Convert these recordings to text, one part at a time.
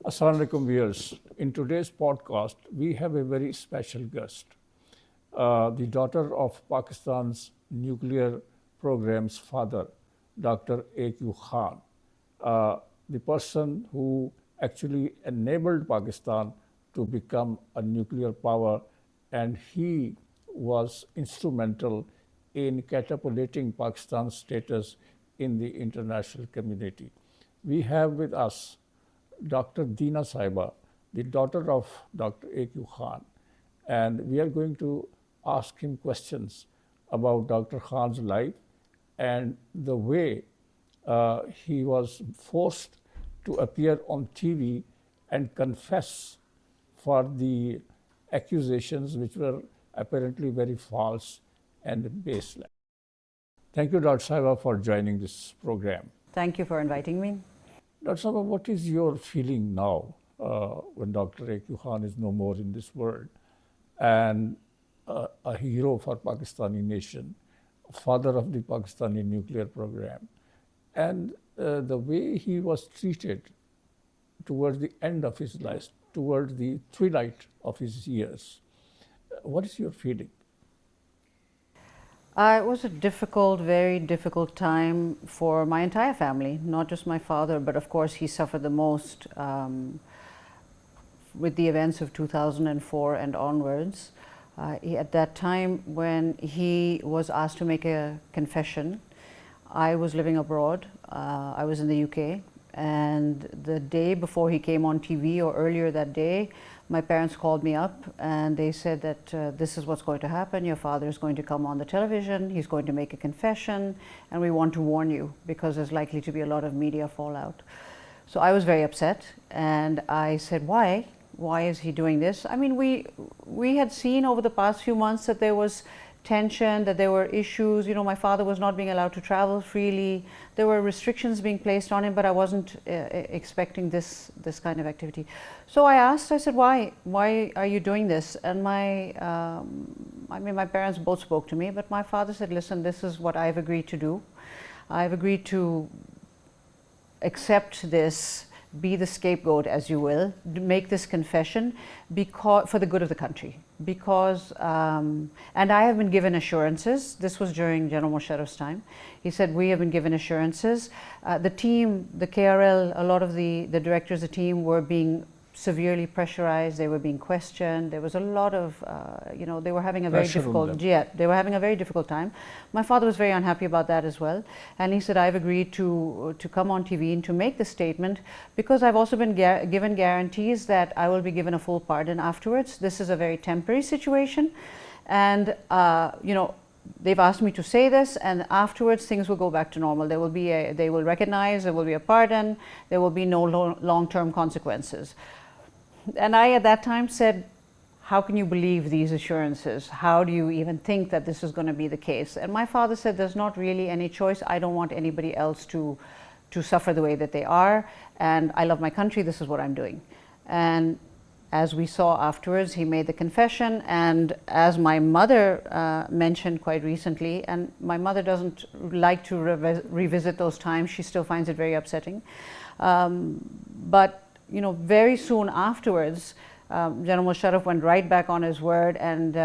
Assalamu alaikum viewers. In today's podcast, we have a very special guest, the daughter of Pakistan's nuclear program's father, Dr. A.Q. Khan, the person who actually enabled Pakistan to become a nuclear power, and he was instrumental in catapulting Pakistan's status in the international community. We have with us Dr. Dina Saiba, the daughter of Dr. A.Q. Khan, and we are going to ask him questions about Dr. Khan's life and the way he was forced to appear on TV and confess for the accusations which were apparently very false and baseless. Thank you, Dr. Saiba, for joining this program. Thank you for inviting me. Dr. Saiba, what is your feeling now when Dr. A.Q. Khan is no more in this world and a hero for Pakistani nation, father of the Pakistani nuclear program, and the way he was treated towards the end of his life, towards the twilight of his years? What is your feeling? It was a difficult, very difficult time for my entire family, not just my father, but of course he suffered the most with the events of 2004 and onwards. At that time when he was asked to make a confession, I was living abroad. I was in the UK, and the day before he came on TV, or earlier that day, my parents called me up and they said that this is what's going to happen. Your father is going to come on the television, he's going to make a confession, and we want to warn you because there's likely to be a lot of media fallout. So I was very upset, and I said, why? Why is he doing this? I mean, we had seen over the past few months that there was tension, that there were issues. You know, my father was not being allowed to travel freely. There were restrictions being placed on him, but I wasn't expecting this kind of activity. So I asked, I said, why are you doing this? And my parents both spoke to me, but my father said, listen, this is what I've agreed to do. I've agreed to accept this, be the scapegoat, as you will, make this confession for the good of the country. Because, and I have been given assurances. This was during General Musharraf's time. He said, we have been given assurances. The team, the KRL, a lot of the directors of the team were being severely pressurized. They were being questioned. There was a lot of, they were having a very difficult, they were having a very difficult time. My father was very unhappy about that as well. And he said, I've agreed to come on TV and to make this statement because I've also been given guarantees that I will be given a full pardon afterwards. This is a very temporary situation. And, they've asked me to say this, and afterwards things will go back to normal. There will be they will recognize, there will be a pardon, there will be no long-term consequences. And I at that time said, how can you believe these assurances? How do you even think that this is going to be the case? And my father said, there's not really any choice. I don't want anybody else to suffer the way that they are, and I love my country, this is what I'm doing. And as we saw afterwards, he made the confession, and as my mother mentioned quite recently, and my mother doesn't like to revisit those times, she still finds it very upsetting. But very soon afterwards, General Musharraf went right back on his word and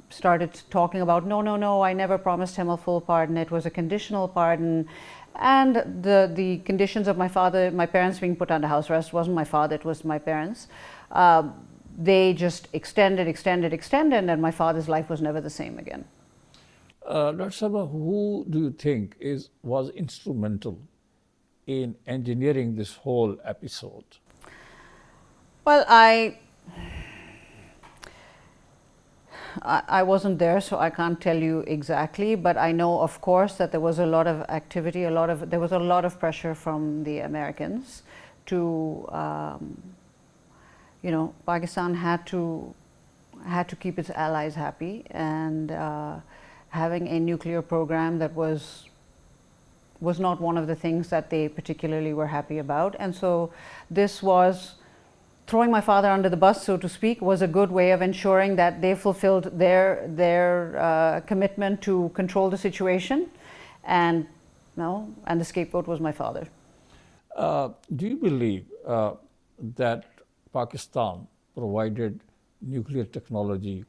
started talking about, no, I never promised him a full pardon, it was a conditional pardon. And the conditions of my parents being put under house arrest wasn't my father, it was my parents. They just extended, and my father's life was never the same again. Dr. Saiba, who do you think was instrumental in engineering this whole episode? Well, I wasn't there, so I can't tell you exactly, but I know, of course, that there was a lot of activity, there was a lot of pressure from the Americans to, Pakistan had to keep its allies happy, and having a nuclear program that was not one of the things that they particularly were happy about. And so this was throwing my father under the bus, so to speak, was a good way of ensuring that they fulfilled their commitment to control the situation, and the scapegoat was my father. Do you believe that Pakistan provided nuclear technology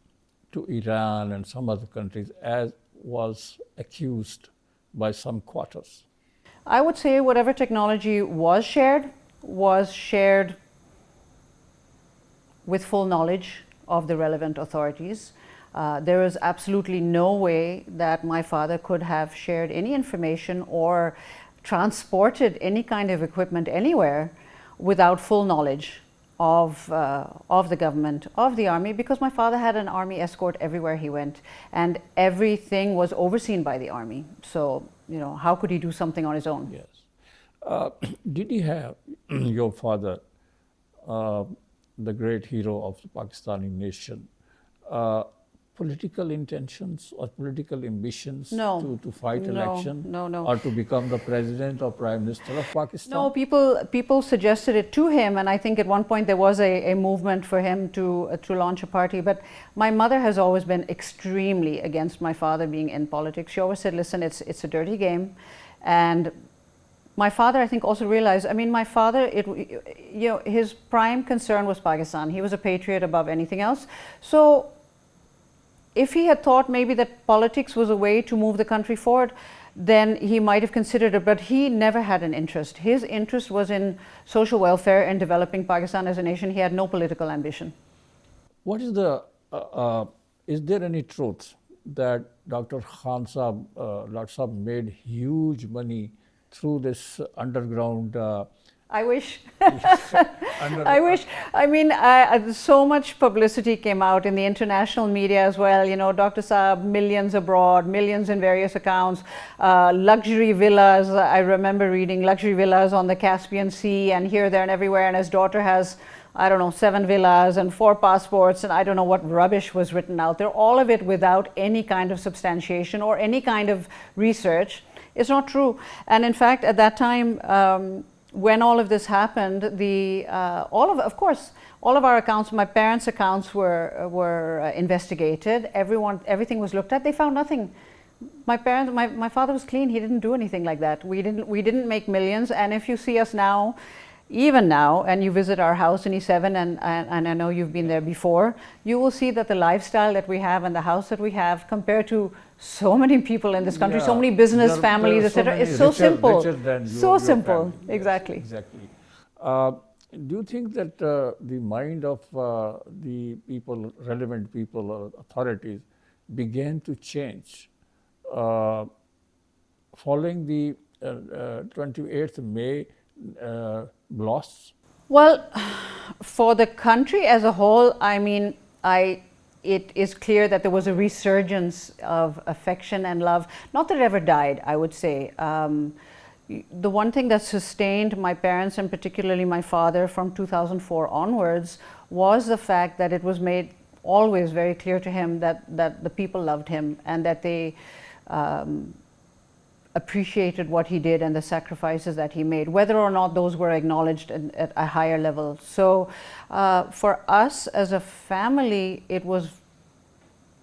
to Iran and some other countries, as was accused by some quarters? I would say whatever technology was shared with full knowledge of the relevant authorities. There is absolutely no way that my father could have shared any information or transported any kind of equipment anywhere without full knowledge of the government, of the army, because my father had an army escort everywhere he went, and everything was overseen by the army. So, how could he do something on his own? Yes. Did he have, your father, the great hero of the Pakistani nation, political intentions or political ambitions No. to fight election? No. Or to become the president or prime minister of Pakistan? No, people suggested it to him, and I think at one point there was a movement for him to launch a party. But my mother has always been extremely against my father being in politics. She always said, listen, it's a dirty game. And my father, I think, also realized, my father, his prime concern was Pakistan. He was a patriot above anything else. So if he had thought maybe that politics was a way to move the country forward, then he might have considered it, but he never had an interest. His interest was in social welfare and developing Pakistan as a nation. He had no political ambition. What is is there any truth that Dr. Khan Sahab made huge money through this underground? I wish. I wish. So much publicity came out in the international media as well. Dr. Saab, millions abroad, millions in various accounts, luxury villas. I remember reading luxury villas on the Caspian Sea and here, there, and everywhere. And his daughter has, 7 villas and 4 passports, and I don't know what rubbish was written out there. All of it without any kind of substantiation or any kind of research. It's not true. And in fact, at that time, when all of this happened, all of our accounts, my parents' accounts were investigated. Everything was looked at. They found nothing. My father was clean. He didn't do anything like that. We didn't make millions. And if you see us now, even now, and you visit our house in E7, and I know you've been there before, you will see that the lifestyle that we have and the house that we have, compared to so many people in this country, so many business families, etc., it's so simple. So simple. Yes, exactly. Exactly. Do you think that the mind of the people, relevant people or authorities, began to change following the 28th May blasts? Well, for the country as a whole, it is clear that there was a resurgence of affection and love. Not that it ever died, I would say. The one thing that sustained my parents, and particularly my father, from 2004 onwards, was the fact that it was made always very clear to him that the people loved him, and that they appreciated what he did and the sacrifices that he made, whether or not those were acknowledged at a higher level. So for us as a family, it was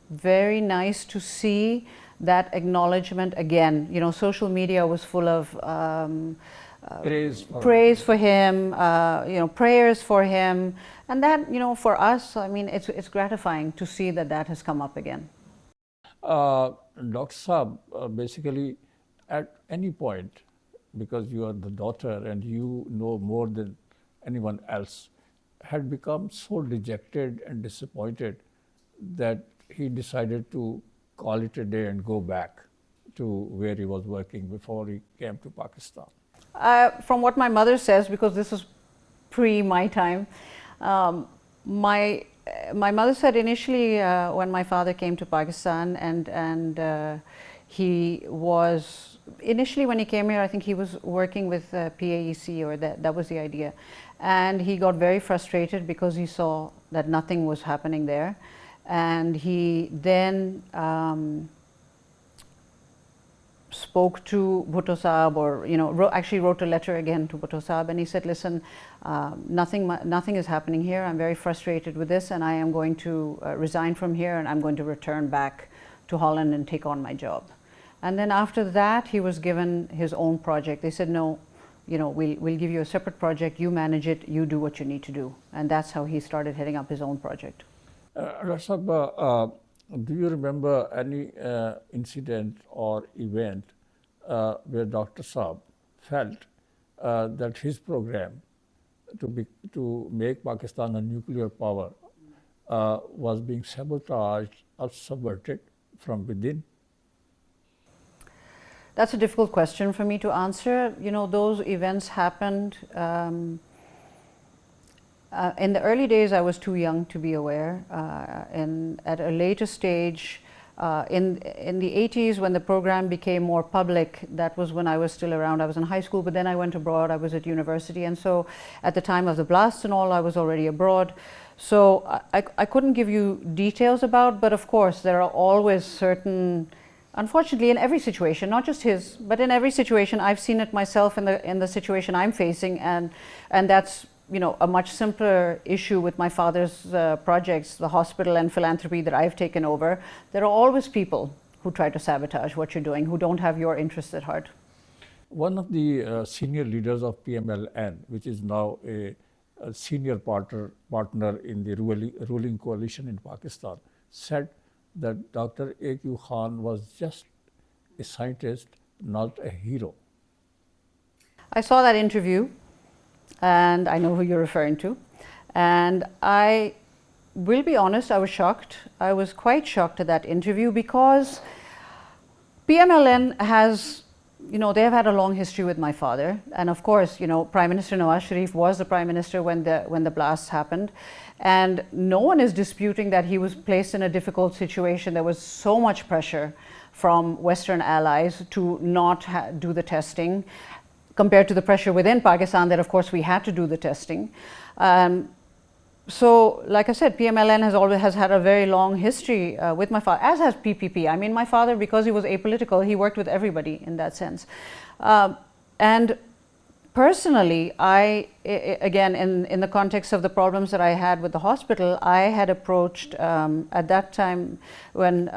very nice to see that acknowledgement again. Social media was full of praise for him, prayers for him, and that, for us, it's gratifying to see that has come up again. Dr. Saab, basically, at any point, because you are the daughter and you know more than anyone else, had become so dejected and disappointed that he decided to call it a day and go back to where he was working before he came to Pakistan? From what my mother says, because this was pre my time, my mother said initially when my father came to Pakistan, and he was, initially when he came here, I think he was working with PAEC, or that was the idea. And he got very frustrated because he saw that nothing was happening there. And he then spoke to Bhutto Saab, or actually wrote a letter again to Bhutto Saab, and he said, listen, nothing is happening here. I'm very frustrated with this, and I am going to resign from here, and I'm going to return back to Holland and take on my job. And then after that, he was given his own project. They said, no, we'll give you a separate project, you manage it, you do what you need to do. And that's how he started heading up his own project. Dr. Saab, do you remember any incident or event where Dr. Saab felt that his program to make Pakistan a nuclear power was being sabotaged or subverted from within? That's a difficult question for me to answer. Those events happened. In the early days, I was too young to be aware. And at a later stage, in the 80s, when the program became more public, that was when I was still around. I was in high school, but then I went abroad. I was at university. And so at the time of the blasts and all, I was already abroad. So I couldn't give you details about, but of course, there are always certain, unfortunately, in every situation, not just his, but in every situation, I've seen it myself in the situation I'm facing, and that's a much simpler issue with my father's projects, the hospital and philanthropy that I've taken over. There are always people who try to sabotage what you're doing, who don't have your interests at heart. One of the senior leaders of PMLN, which is now a senior partner in the ruling coalition in Pakistan, said that Dr. A.Q. Khan was just a scientist, not a hero. I saw that interview, and I know who you're referring to. And I will be honest, I was shocked. I was quite shocked at that interview because PMLN has, they have had a long history with my father. And of course, Prime Minister Nawaz Sharif was the Prime Minister when the blasts happened. And no one is disputing that he was placed in a difficult situation. There was so much pressure from Western allies to not do the testing, compared to the pressure within Pakistan that, of course, we had to do the testing. So, like I said, PMLN has had a very long history with my father, as has PPP. I mean, my father, because he was apolitical, he worked with everybody in that sense. And personally, again, in the context of the problems that I had with the hospital, I had approached, at that time when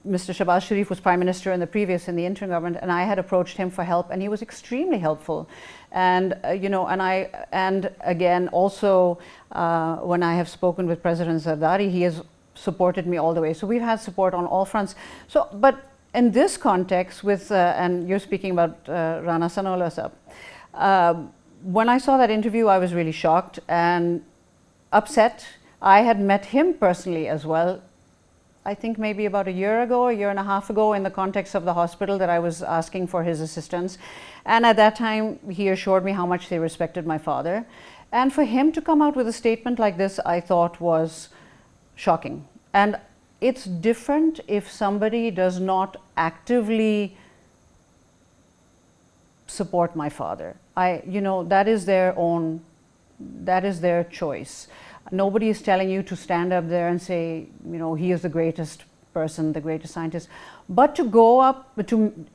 Mr. Shahbaz Sharif was Prime Minister in the interim government, and I had approached him for help, and he was extremely helpful. And and again, also when I have spoken with President Zardari, he has supported me all the way. So we've had support on all fronts. So, but in this context, and you're speaking about Rana Sanawala Saab, when I saw that interview, I was really shocked and upset. I had met him personally as well. I think maybe about a year and a half ago, in the context of the hospital, that I was asking for his assistance. And at that time, he assured me how much they respected my father. And for him to come out with a statement like this, I thought was shocking. And it's different if somebody does not actively support my father. That is their choice. Nobody is telling you to stand up there and say, he is the greatest person, the greatest scientist. But to go up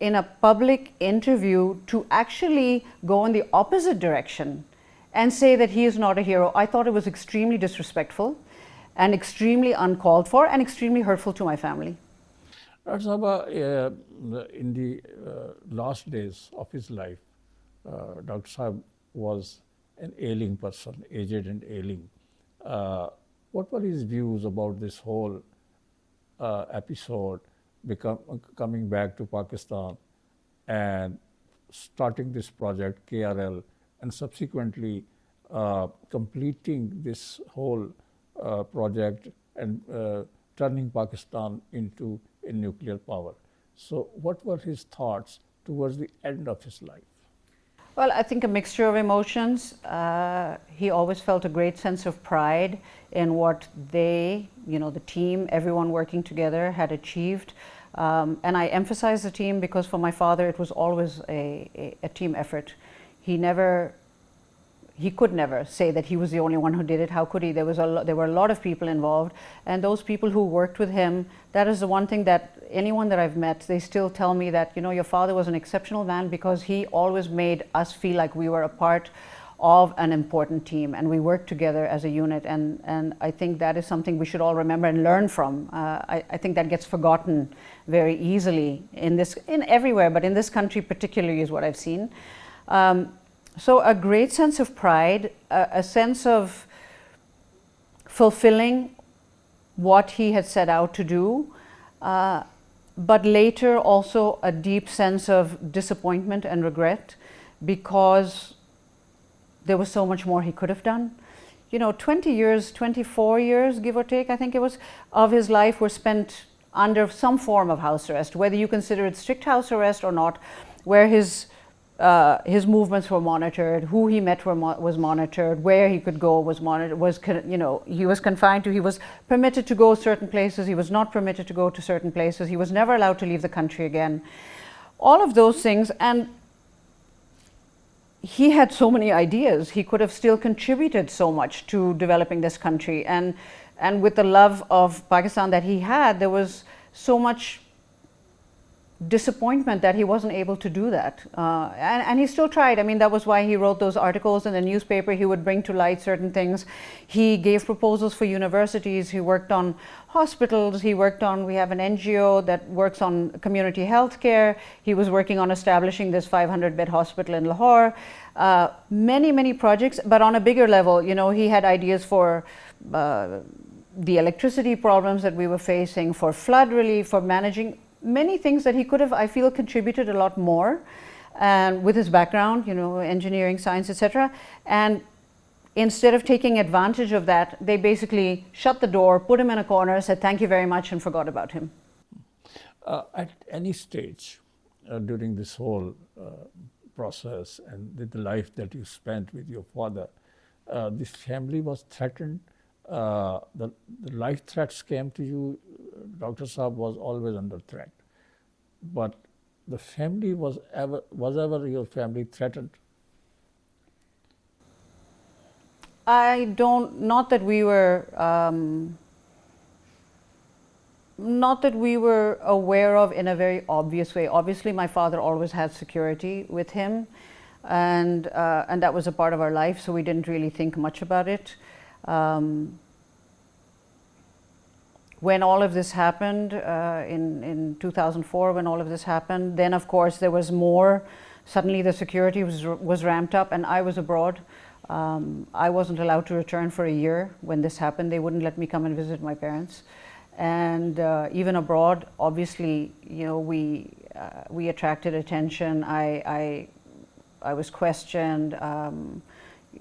in a public interview to actually go in the opposite direction and say that he is not a hero, I thought it was extremely disrespectful and extremely uncalled for and extremely hurtful to my family. Dr. Saab, in the last days of his life, Dr. Saab was an ailing person, aged and ailing. What were his views about this whole episode, coming back to Pakistan and starting this project, KRL, and subsequently completing this whole project and turning Pakistan into a nuclear power? So what were his thoughts towards the end of his life? Well, I think a mixture of emotions. He always felt a great sense of pride in what the team, everyone working together had achieved. And I emphasize the team because for my father, it was always a team effort. He could never say that he was the only one who did it. How could he? There were a lot of people involved, and those people who worked with him, that is the one thing that anyone that I've met, they still tell me that, your father was an exceptional man because he always made us feel like we were a part of an important team and we worked together as a unit. And I think that is something we should all remember and learn from. I think that gets forgotten very easily in everywhere, but in this country particularly is what I've seen. So a great sense of pride, a sense of fulfilling what he had set out to do, but later also a deep sense of disappointment and regret because there was so much more he could have done. 20 years, 24 years, give or take, I think it was, of his life were spent under some form of house arrest, whether you consider it strict house arrest or not, where his movements were monitored, who he met was monitored, where he could go was monitored, he was confined to, he was permitted to go certain places, he was not permitted to go to certain places, he was never allowed to leave the country again. All of those things, and he had so many ideas. He could have still contributed so much to developing this country, and with the love of Pakistan that he had, there was so much disappointment that he wasn't able to do that, and he still tried. I mean, that was why he wrote those articles in the newspaper. He would bring to light certain things. He gave proposals for universities. He worked on hospitals. We have an NGO that works on community health care. He was working on establishing this 500-bed hospital in Lahore. Many projects, but on a bigger level. He had ideas for the electricity problems that we were facing, for flood relief, for managing many things that he could have, I feel, contributed a lot more, and with his background, engineering, science, etc. And instead of taking advantage of that, they basically shut the door, put him in a corner, said thank you very much, and forgot about him. At any stage during this whole process and with the life that you spent with your father, this family was threatened. The life threats came to you. Dr. Saab was always under threat, but the family was ever your family threatened? Not that we were aware of in a very obvious way. Obviously, my father always had security with him, and that was a part of our life, so we didn't really think much about it. When all of this happened in 2004, when all of this happened, then of course there was more. Suddenly the security was ramped up, and I was abroad. I wasn't allowed to return for a year when this happened. They wouldn't let me come and visit my parents. And even abroad, obviously, we attracted attention. I was questioned.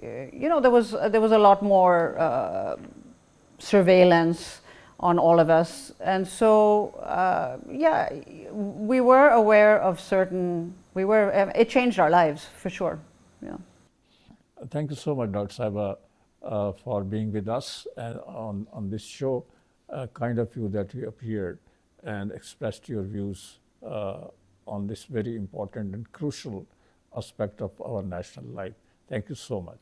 There was a lot more surveillance on all of us, and so we were aware of certain. It changed our lives for sure. Yeah. Thank you so much, Dr. Saiba, for being with us on this show. Kind of you that you appeared and expressed your views on this very important and crucial aspect of our national life. Thank you so much.